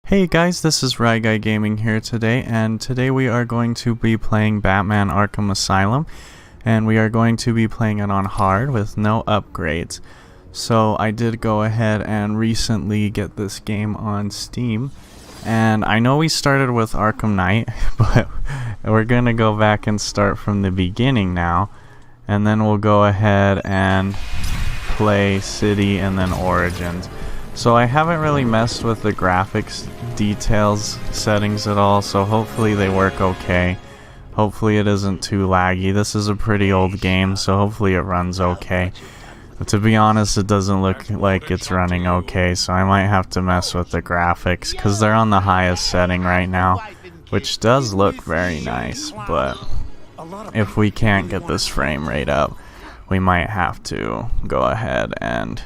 Hey guys, this is RyGuyGaming here today, and today we are going to be playing Batman Arkham Asylum, and we are going to be playing it on hard with no upgrades. So I did go ahead and recently get this game on Steam, and I know we started with Arkham Knight, but we're gonna go back and start from the beginning now, and then we'll go ahead and play City and then Origins. So I haven't really messed with the graphics details settings at all, so hopefully they work okay. Hopefully it isn't too laggy. This is a pretty old game, so hopefully it runs okay. But to be honest, it doesn't look like it's running okay, so I might have to mess with the graphics, because they're on the highest setting right now, which does look very nice, but if we can't get this frame rate up, we might have to go ahead and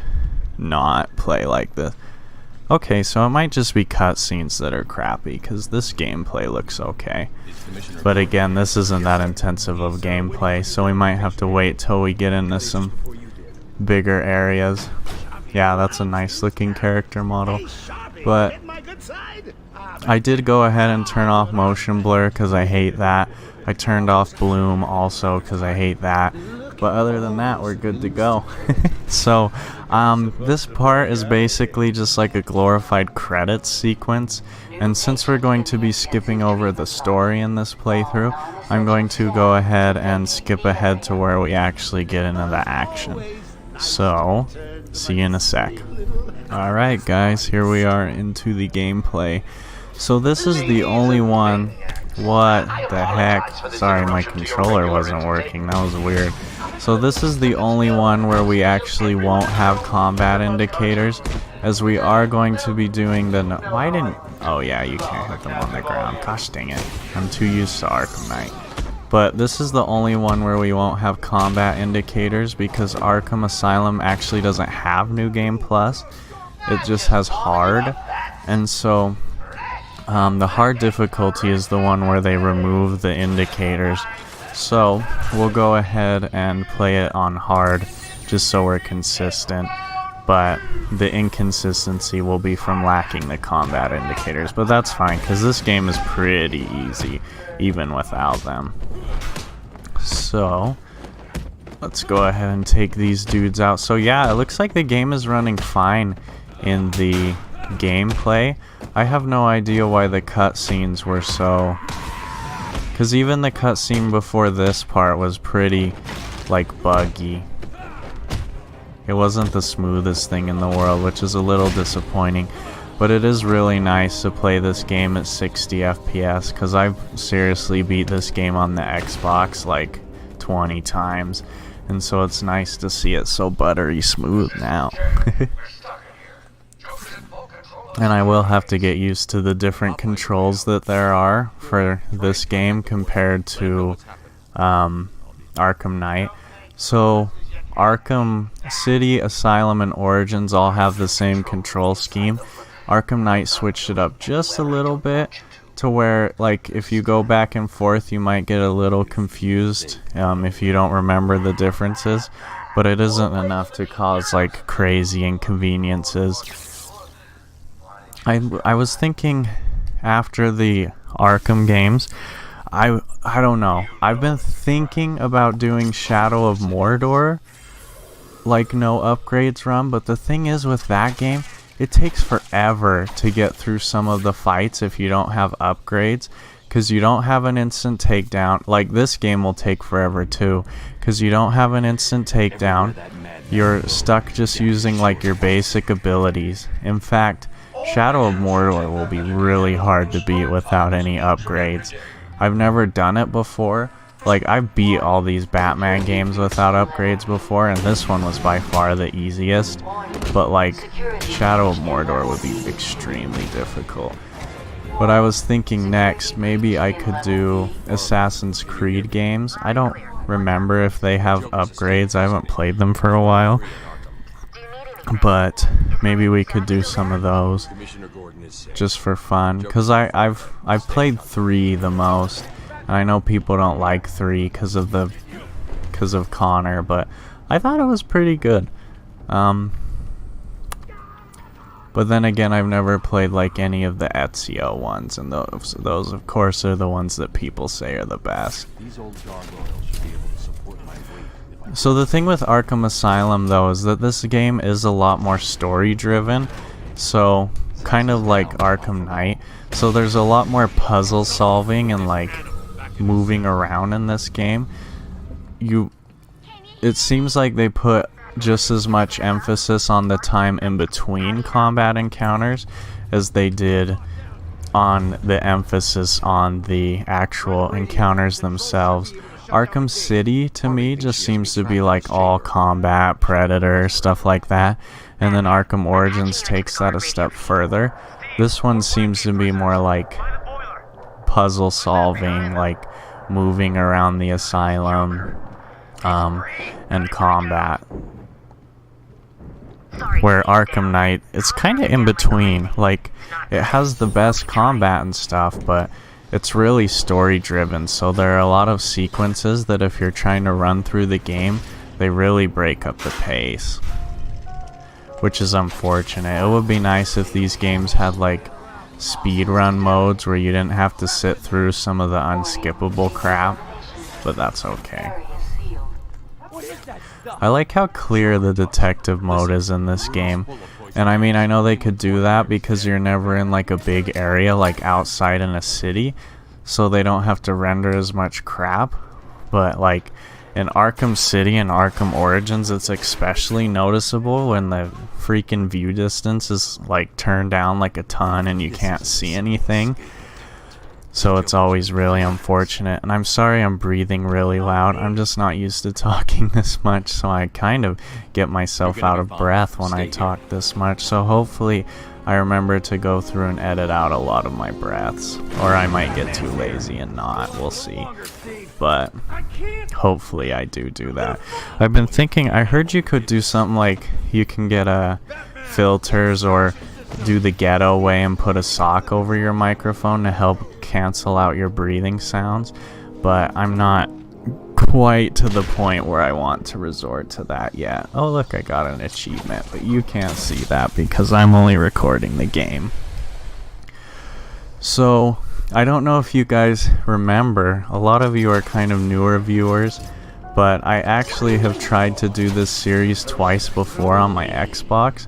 not play like this. Okay, so it might just be cutscenes that are crappy, because this gameplay looks okay. But again, this isn't that intensive of gameplay, so we might have to wait till we get into some bigger areas. Yeah, that's a nice looking character model. But I did go ahead and turn off motion blur because I hate that. I turned off bloom also because I hate that. But other than that, we're good to go. So, this part is basically just like a glorified credits sequence. And since we're going to be skipping over the story in this playthrough, I'm going to go ahead and skip ahead to where we actually get into the action. So, see you in a sec. Alright guys, here we are into the gameplay. So this is the only one. What the heck? Sorry, my controller wasn't working. That was weird. So this is the only one where we actually won't have combat indicators, as we are going to be doing the... Why didn't... Oh yeah, you can't hit them on the ground. Gosh dang it. I'm too used to Arkham Knight. But this is the only one where we won't have combat indicators, because Arkham Asylum actually doesn't have New Game Plus. It just has hard. And so... the hard difficulty is the one where they remove the indicators. So we'll go ahead and play it on hard just so we're consistent, but the inconsistency will be from lacking the combat indicators, but that's fine because this game is pretty easy even without them. So let's go ahead and take these dudes out. So yeah, it looks like the game is running fine in the gameplay. I have no idea why the cutscenes were so... Because even the cutscene before this part was pretty, like, buggy. It wasn't the smoothest thing in the world, which is a little disappointing. But it is really nice to play this game at 60 FPS, because I've seriously beat this game on the Xbox like 20 times. And so it's nice to see it so buttery smooth now. And I will have to get used to the different controls that there are for this game compared to Arkham Knight. So Arkham City, Asylum, and Origins all have the same control scheme. Arkham Knight switched it up just a little bit to where, like, if you go back and forth, you might get a little confused if you don't remember the differences. But it isn't enough to cause, like, crazy inconveniences. I was thinking after the Arkham games, I don't know. I've been thinking about doing Shadow of Mordor, like no upgrades run, but the thing is with that game, it takes forever to get through some of the fights if you don't have upgrades, because you don't have an instant takedown. Like this game will take forever too, because you don't have an instant takedown. You're stuck just using like your basic abilities. In fact, Shadow of Mordor will be really hard to beat without any upgrades. I've never done it before. Like, I've beat all these Batman games without upgrades before, and this one was by far the easiest. But, like, Shadow of Mordor would be extremely difficult. But I was thinking next, maybe I could do Assassin's Creed games. I don't remember if they have upgrades. I haven't played them for a while. But maybe we could do some of those just for fun, because I've played 3 the most, and I know people don't like 3 because of Connor, but I thought it was pretty good. But then again, I've never played like any of the Ezio ones, and those of course are the ones that people say are the best. These old gargoyles should be able to support my weight if I... So the thing with Arkham Asylum though is that this game is a lot more story driven, so kind of like Arkham Knight. So there's a lot more puzzle solving and like moving around in this game. It seems like they put just as much emphasis on the time in between combat encounters as they did on the emphasis on the actual encounters themselves. Arkham City to me just seems to be like all combat, Predator, stuff like that, and then Arkham Origins takes that a step further. This one seems to be more like puzzle solving, like moving around the asylum, and combat. Where Arkham Knight, it's kind of in between. Like, it has the best combat and stuff, but it's really story driven, so there are a lot of sequences that if you're trying to run through the game, they really break up the pace, which is unfortunate. It would be nice if these games had like speedrun modes where you didn't have to sit through some of the unskippable crap, but that's okay. I like how clear the detective mode is in this game. And I mean, I know they could do that because you're never in like a big area like outside in a city, so they don't have to render as much crap. But like in Arkham City and Arkham Origins, it's especially noticeable when the freaking view distance is like turned down like a ton and you can't see anything. So it's always really unfortunate, and I'm sorry I'm breathing really loud. I'm just not used to talking this much, so I kind of get myself out of breath when I talk this much. So hopefully I remember to go through and edit out a lot of my breaths, or I might get too lazy and not. We'll see. But hopefully I do that. I've been thinking, I heard you could do something like you can get filters or do the ghetto way and put a sock over your microphone to help cancel out your breathing sounds, but I'm not quite to the point where I want to resort to that yet. Oh look, I got an achievement, but you can't see that because I'm only recording the game. So I don't know if you guys remember, a lot of you are kind of newer viewers, but I actually have tried to do this series twice before on my Xbox,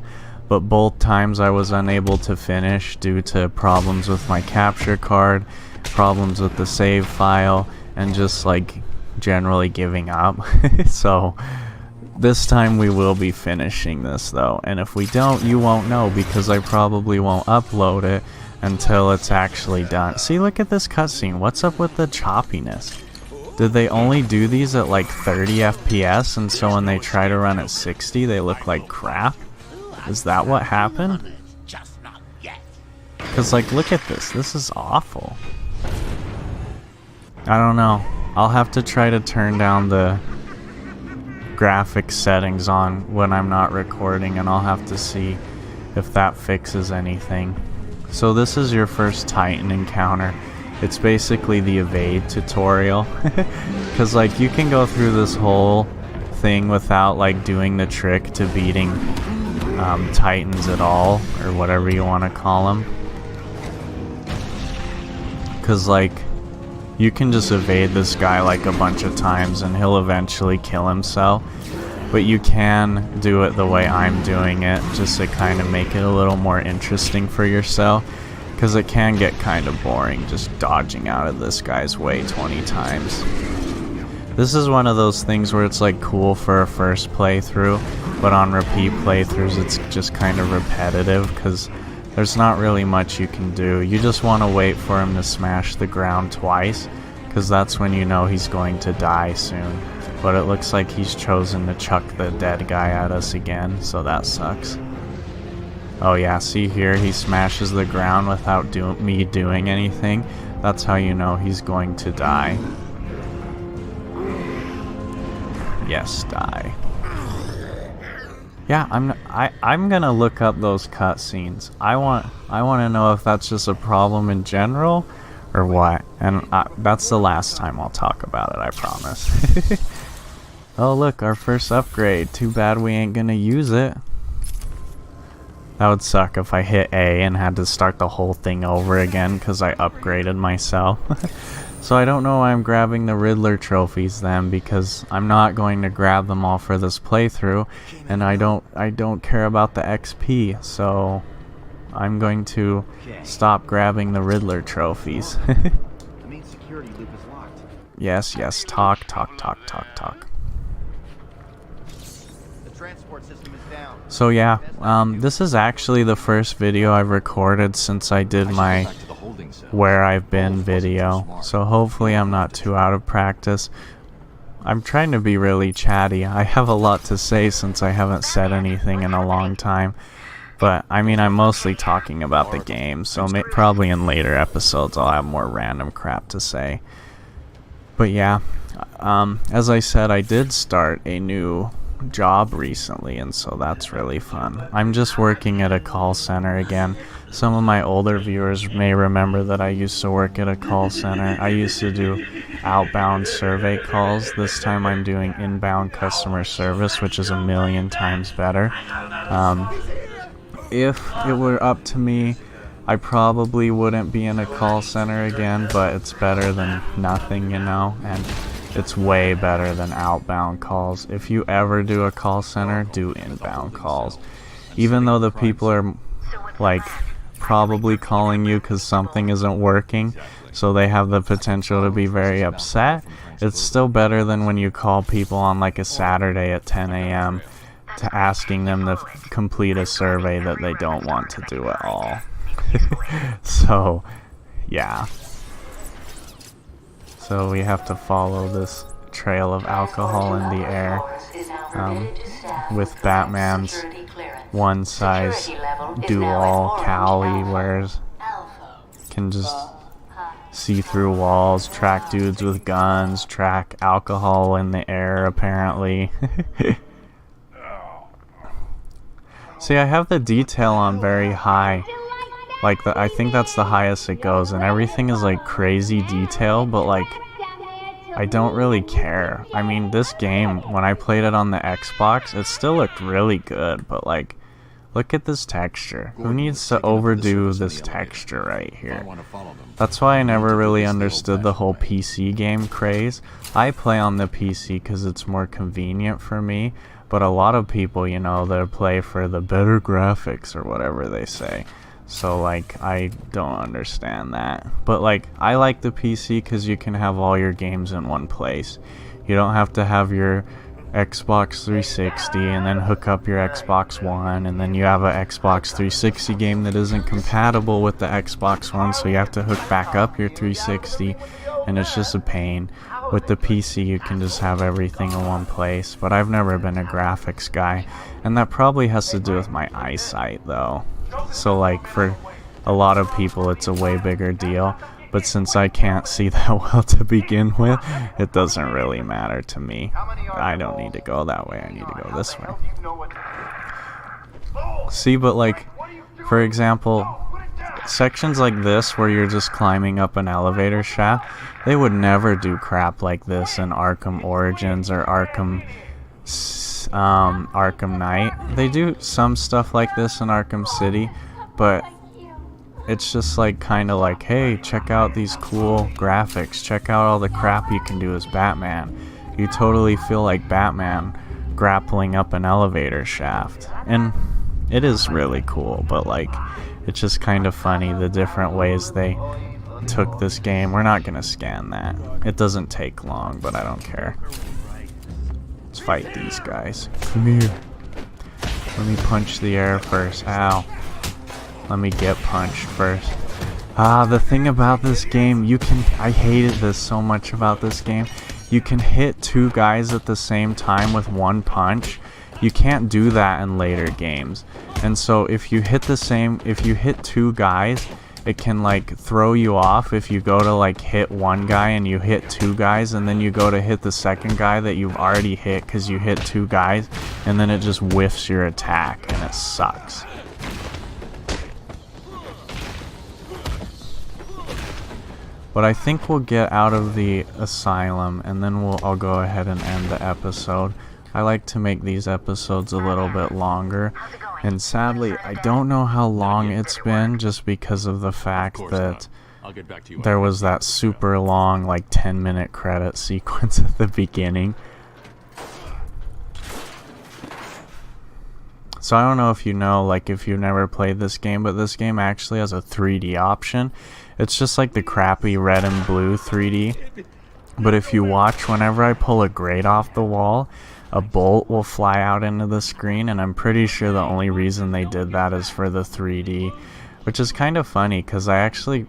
but both times I was unable to finish due to problems with my capture card, problems with the save file, and just like generally giving up. So this time we will be finishing this though, and if we don't, you won't know because I probably won't upload it until it's actually done. See, look at this cutscene. What's up with the choppiness? Did they only do these at like 30 FPS, and so when they try to run at 60 they look like crap? Is that what happened? Because, like, look at this. This is awful. I don't know. I'll have to try to turn down the graphics settings on when I'm not recording, and I'll have to see if that fixes anything. So this is your first Titan encounter. It's basically the evade tutorial. Because, like, you can go through this whole thing without, like, doing the trick to beating Titans at all, or whatever you want to call them, because like you can just evade this guy like a bunch of times and he'll eventually kill himself, but you can do it the way I'm doing it just to kind of make it a little more interesting for yourself, because it can get kind of boring just dodging out of this guy's way 20 times. This is one of those things where it's like cool for a first playthrough, but on repeat playthroughs it's just kind of repetitive because there's not really much you can do. You just want to wait for him to smash the ground twice, because that's when you know he's going to die soon. But it looks like he's chosen to chuck the dead guy at us again, so that sucks. Oh yeah, see here, he smashes the ground without me doing anything. That's how you know he's going to die. Yes, die. Yeah, I'm gonna look up those cutscenes. I want to know if that's just a problem in general or what. And that's the last time I'll talk about it, I promise. Oh look, our first upgrade. Too bad we ain't gonna use it. That would suck if I hit A and had to start the whole thing over again because I upgraded myself. So I don't know why I'm grabbing the Riddler trophies then, because I'm not going to grab them all for this playthrough, and I don't care about the XP, so I'm going to stop grabbing the Riddler trophies. The main security loop is locked. Yes, talk. The transport system is down. So yeah, this is actually the first video I've recorded since I did my Back to the holding cell. where I've been video, so hopefully I'm not too out of practice. I'm trying to be really chatty. I have a lot to say since I haven't said anything in a long time, but I mean, I'm mostly talking about the game, so probably in later episodes I'll have more random crap to say. But yeah, as I said, I did start a new job recently, and so that's really fun. I'm just working at a call center again. Some of my older viewers may remember that I used to work at a call center. I used to do outbound survey calls. This time I'm doing inbound customer service, which is 1,000,000 times better. If it were up to me, I probably wouldn't be in a call center again, but it's better than nothing, you know, and it's way better than outbound calls. If you ever do a call center, do inbound calls. Even though the people are like probably calling you because something isn't working, so they have the potential to be very upset, it's still better than when you call people on like a Saturday at 10 a.m. to asking them to complete a survey that they don't want to do at all. So yeah, so we have to follow this trail of alcohol in the air, with Batman's one size do-all cowl he wears. Can just see through walls, track dudes with guns, track alcohol in the air apparently. See, I have the detail on very high. Like, I think that's the highest it goes, and everything is like crazy detail, but like, I don't really care. I mean, this game, when I played it on the Xbox, it still looked really good, but like, look at this texture. Who needs to overdo this texture right here? That's why I never really understood the whole PC game craze. I play on the PC because it's more convenient for me, but a lot of people, you know, they play for the better graphics or whatever they say. So like, I don't understand that. But like, I like the PC because you can have all your games in one place. You don't have to have your Xbox 360 and then hook up your Xbox One, and then you have an Xbox 360 game that isn't compatible with the Xbox One, so you have to hook back up your 360, and it's just a pain. With the PC you can just have everything in one place, but I've never been a graphics guy, and that probably has to do with my eyesight though. So like, for a lot of people it's a way bigger deal, but since I can't see that well to begin with, it doesn't really matter to me. I don't need to go that way, I need to go this way. See, but like, for example, sections like this where you're just climbing up an elevator shaft, they would never do crap like this in Arkham Origins or Arkham Knight. They do some stuff like this in Arkham City, but it's just like kind of like, hey, check out these cool graphics, check out all the crap you can do as Batman. You totally feel like Batman grappling up an elevator shaft, and it is really cool, but like, it's just kind of funny the different ways they took this game. We're not gonna scan that. It doesn't take long, but I don't care. Let's fight these guys. Come here. Let me punch the air first. Ow. Let me get punched first. The thing about this game, I hated this so much about this game. You can hit two guys at the same time with one punch. You can't do that in later games. And so if you hit two guys, it can like throw you off if you go to like hit one guy and you hit two guys, and then you go to hit the second guy that you've already hit because you hit two guys, and then it just whiffs your attack and it sucks. But I think we'll get out of the asylum, and then I'll go ahead and end the episode. I like to make these episodes a little bit longer, and sadly I don't know how long it's been, just because of the fact that I'll get back to you. there was that super long, like 10-minute credit sequence at the beginning. So I don't know if you know, like if you've never played this game, but this game actually has a 3D option. It's just like the crappy red and blue 3D. But if you watch, whenever I pull a grate off the wall, a bolt will fly out into the screen, and I'm pretty sure the only reason they did that is for the 3D, which is kind of funny because I actually...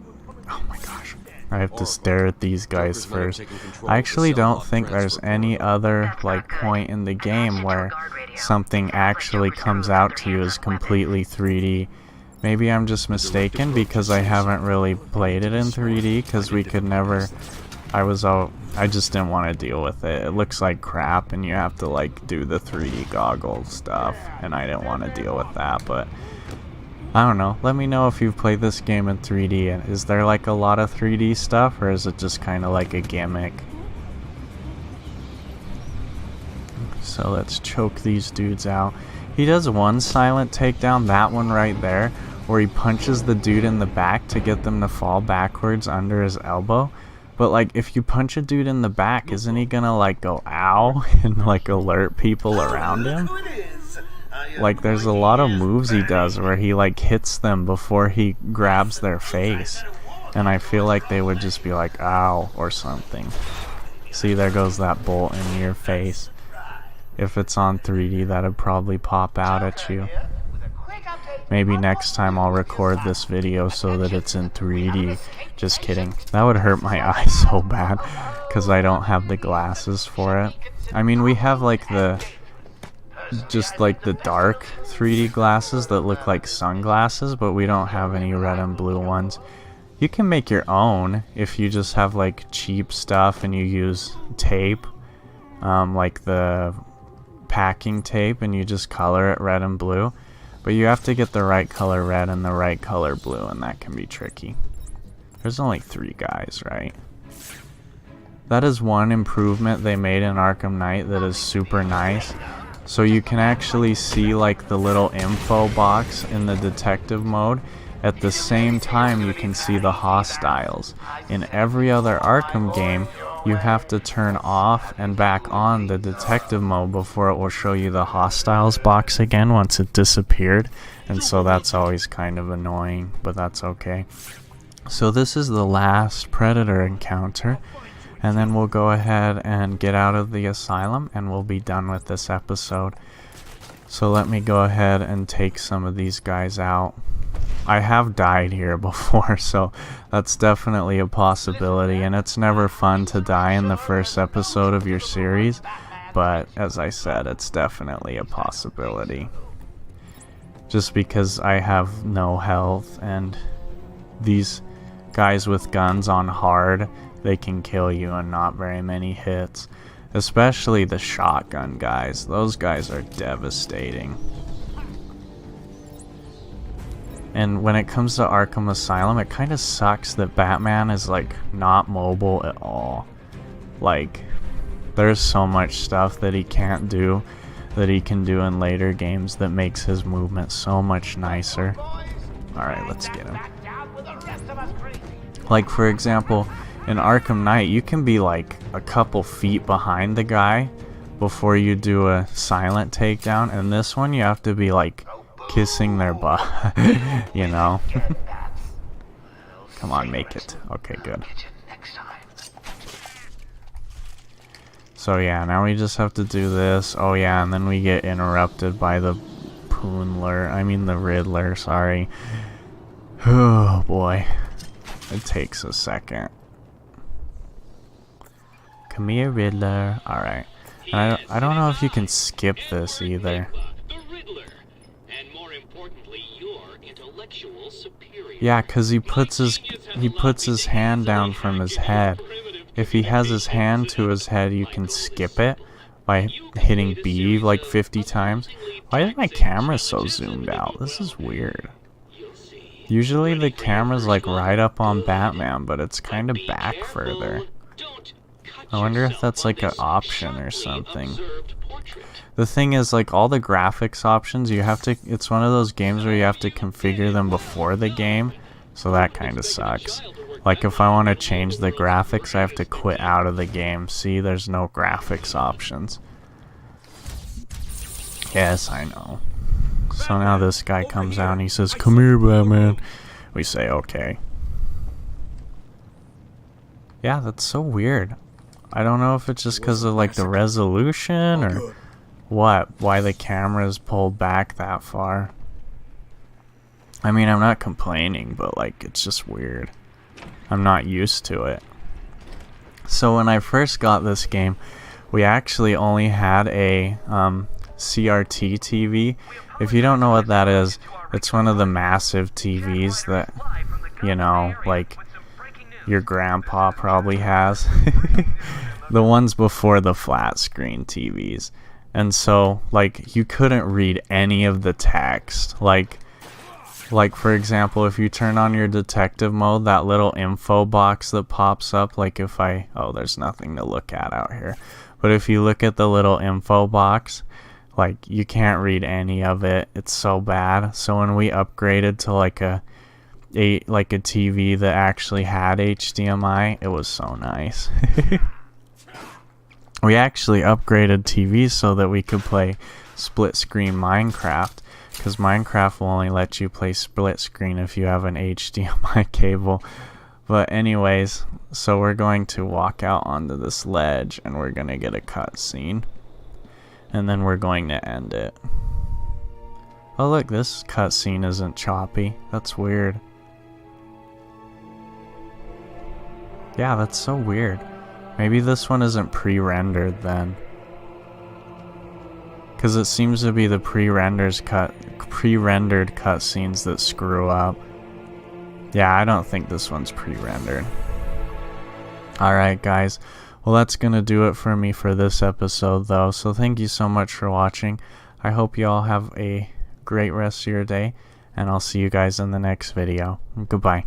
Oh my gosh, I have to stare at these guys first. I actually don't think there's any other like point in the game where something actually comes out to you as completely 3D. Maybe I'm just mistaken because I haven't really played it in 3D, because we could never... I just didn't want to deal with it. It looks like crap and you have to like do the 3D goggles stuff, and I didn't want to deal with that. But I don't know, let me know if you've played this game in 3D, and is there like a lot of 3D stuff, or is it just kind of like a gimmick? So let's choke these dudes out. He does one silent takedown, that one right there, where he punches the dude in the back to get them to fall backwards under his elbow. But like, if you punch a dude in the back, isn't he gonna like go ow and like alert people around him? Like, there's a lot of moves he does where he like hits them before he grabs their face, and I feel like they would just be like ow or something. See, there goes that bolt in your face. If it's on 3D, that'd probably pop out at you. Maybe next time I'll record this video so that it's in 3D. Just kidding. That would hurt my eyes so bad because I don't have the glasses for it. I mean, we have like just like the dark 3D glasses that look like sunglasses, but we don't have any red and blue ones. You can make your own if you just have like cheap stuff and you use tape, like the packing tape, and you just color it red and blue. But you have to get the right color red and the right color blue, and that can be tricky. There's only 3 guys, right? That is one improvement they made in Arkham Knight that is super nice. So you can actually see like the little info box in the detective mode. At the same time, you can see the hostiles. In every other Arkham game, you have to turn off and back on the detective mode before it will show you the hostiles box again once it disappeared. And so that's always kind of annoying, but that's okay. So this is the last Predator encounter, and then we'll go ahead and get out of the asylum and we'll be done with this episode. So let me go ahead and take some of these guys out. I have died here before, so that's definitely a possibility, and it's never fun to die in the first episode of your series, but as I said, it's definitely a possibility. Just because I have no health, and these guys with guns on hard, they can kill you in not very many hits. Especially the shotgun guys. Those guys are devastating. And when it comes to Arkham Asylum, it kind of sucks that Batman is like not mobile at all. Like, there's so much stuff that he can't do that he can do in later games that makes his movement so much nicer. Alright, let's get him. Like, for example, in Arkham Knight, you can be like a couple feet behind the guy before you do a silent takedown, and this one you have to be like kissing their butt, you know? Come on, make it. Okay, good. So yeah, now we just have to do this. Oh yeah, and then we get interrupted by the the Riddler, sorry. Oh boy. It takes a second. Come here, Riddler. Alright. And I don't know if you can skip this either. Yeah, cause he puts his hand down from his head. If he has his hand to his head, you can skip it by hitting B like 50 times. Why is my camera so zoomed out? This is weird. Usually the camera's like right up on Batman, but it's kind of back further. I wonder if that's like an option or something. The thing is, like, all the graphics options, you have to, it's one of those games where you have to configure them before the game, so that kind of sucks. Like, if I want to change the graphics, I have to quit out of the game. See, there's no graphics options. Yes, I know. So now this guy comes out and he says, "Come here, Batman." We say, okay. Yeah, that's so weird. I don't know if it's just because of, like, the resolution or what, why the camera is pulled back that far. I mean, I'm not complaining, but, like, it's just weird. I'm not used to it. So when I first got this game, we actually only had a CRT TV. If you don't know what that is, it's one of the massive TVs that, you know, like your grandpa probably has. The ones before the flat screen TVs. And so, like, you couldn't read any of the text. Like for example, if you turn on your detective mode, that little info box that pops up, like if I, oh, there's nothing to look at out here. But if you look at the little info box, like, you can't read any of it. It's so bad. So when we upgraded to like a TV that actually had HDMI, it was so nice. We actually upgraded TVs so that we could play split screen Minecraft, because Minecraft will only let you play split screen if you have an HDMI cable. But anyways, so we're going to walk out onto this ledge and we're going to get a cutscene. And then we're going to end it. Oh look, this cutscene isn't choppy. That's weird. Yeah, that's so weird. Maybe this one isn't pre-rendered then. Because it seems to be the pre-rendered cutscenes that screw up. Yeah, I don't think this one's pre-rendered. Alright guys, well that's gonna do it for me for this episode though, so thank you so much for watching. I hope you all have a great rest of your day, and I'll see you guys in the next video. Goodbye.